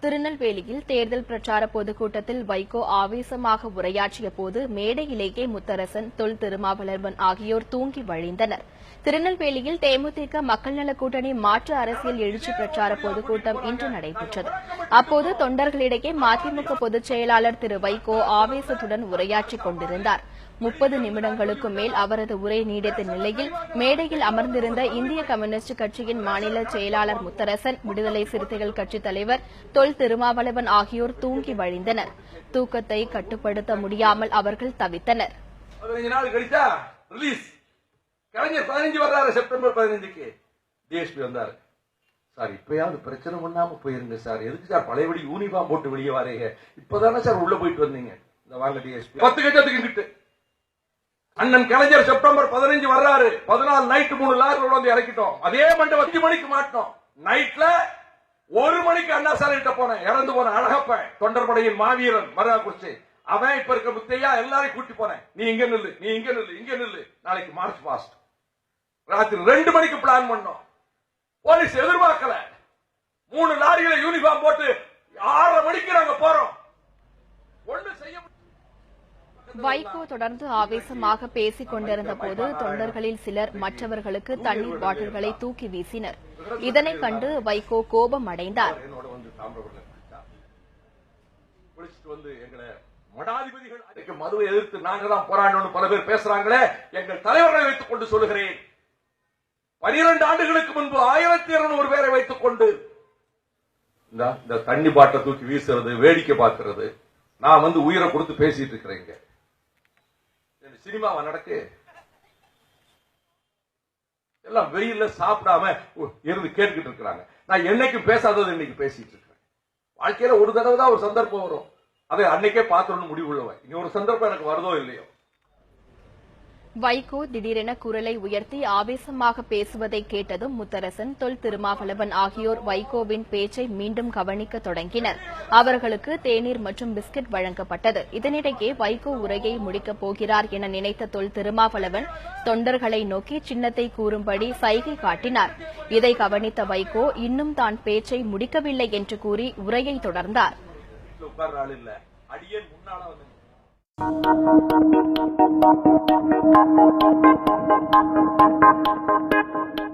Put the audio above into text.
திருநெல்வேலியில் தேர்தல் பிரச்சார பொதுக்கூட்டத்தில் வைகோ ஆவேசமாக உரையாற்றிய போது மேடையிலேயே முத்தரசன், தொல் திருமாவளவன் ஆகியோர் தூங்கி வழிந்தனர். திருநெல்வேலியில் தேமுதிக மக்கள் நலக் கூட்டணி மாற்று அரசியல் எழுச்சி பிரச்சார பொதுக்கூட்டம் இன்று நடைபெற்றது. அப்போது தொண்டர்களிடையே மதிமுக பொதுச் செயலாளர் திரு வைகோ ஆவேசத்துடன் உரையாற்றிக் கொண்டிருந்தார். 30 நிமிடங்களுக்கும் மேல் அவரது உரை நீடித்த நிலையில் மேடையில் அமர்ந்திருந்த இந்திய கம்யூனிஸ்ட் கட்சியின் மாநில செயலாளர் முத்தரசன், விடுதலை சிறுத்தைகள் கட்சித் தலைவர் தொல் திருமாவளவன் ஆகியோர் தூங்கி வழிந்தனர். தூக்கத்தை கட்டுப்படுத்த முடியாமல் அவர்கள் தவித்தனர். செப்டம்பர் 15க்கு டிஎஸ்பி வந்தாரு. சார் இப்பயாவது பிரச்சனை பண்ணாம போயிருங்க சார். எதுக்கு சார் பழையபடி யூனிஃபார்ம் போட்டு வெளியே வாரீங்க? இப்பதானே சார் உள்ள போயிட்டு வந்தீங்க. இந்த வாங்க டிஎஸ்பி 10 கட்டத்துக்கு அண்ணன் கலைஞர் செப்டம்பர் 15 வர்றாரு. 14 நைட் 3 லாரிகள் வந்து இறக்கிட்டோம். அதே மண்டபம் 5 மணிக்கு மாட்டோம். நைட்ல 1 மணிக்கு அண்ணா சாலையிட்ட போனேன். இறந்து போன அழகப்பன், தொண்டர்படையின் மாவீரன் மருதாக்குறிச்சி, அவன் இப்ப இருக்க முத்தையா எல்லாரையும் கூட்டி போனேன். நீ இங்க நில்லு, நீ இங்க நில்லு, இங்க நில்லு, நாளைக்கு மார்ச் பாஸ்ட். ராத்திரி 2 மணிக்கு பிளான் பண்ணோம். போலீஸ் எதிர்பார்க்கல. 3 லாரிகளை யூனிஃபார்ம் போட்டு 6:30 மணிக்கு நாங்க போறோம். ஒண்ணு செய்ய. வைகோ தொடர்ந்து ஆவேசமாக பேசிக் கொண்டிருந்த போது தொண்டர்களில் சிலர் மற்றவர்களுக்கு தண்ணீர் பாட்டில்களை தூக்கி வீசினர். இதனைக் கண்டு வைகோ கோபம் அடைந்தார். மதுவை எதிர்த்து நாங்கள் தான் போராடணும் பல பேர் பேசுறாங்களே. எங்கள் தலைவர்களை வைத்துக் கொண்டு சொல்லுகிறேன், 12 ஆண்டுகளுக்கு முன்பு 1200 பேரை வைத்துக் கொண்டு இந்த தண்ணி பாட்டை தூக்கி வீசுறது, வேடிக்கை பார்க்கிறது, நான் உயிரை கொடுத்து பேசிட்டு இருக்கிறேங்க. சினிமாவா நடக்கு? எல்லாம் வெயில்ல சாப்பிடாம இருந்து கேட்டுக்கிட்டு இருக்கிறாங்க. நான் என்னைக்கு பேசாதது இன்னைக்கு பேசிட்டு இருக்கிறேன். வாழ்க்கையில ஒரு தடவை தான் ஒரு சந்தர்ப்பம் வரும். அதை அன்னைக்கே பார்த்துடணும் முடிவு உள்ளவன். இங்க ஒரு சந்தர்ப்பம் எனக்கு வருதோ இல்லையோ. வைகோ திடீரென குரலை உயர்த்தி ஆவேசமாக பேசுவதை கேட்டதும் முத்தரசன், தொல் திருமாவளவன் ஆகியோர் வைகோவின் பேச்சை மீண்டும் கவனிக்க தொடங்கினர். அவர்களுக்கு தேநீர் மற்றும் பிஸ்கட் வழங்கப்பட்டது. இதனிடையே வைகோ உரையை முடிக்கப் போகிறார் என நினைத்த தொல் திருமாவளவன் தொண்டர்களை நோக்கி சின்னத்தை கூறும்படி சைகை காட்டினார். இதை கவனித்த வைகோ இன்னும் தான் பேச்சை முடிக்கவில்லை என்று கூறி உரையை தொடர்ந்தார். Thank you.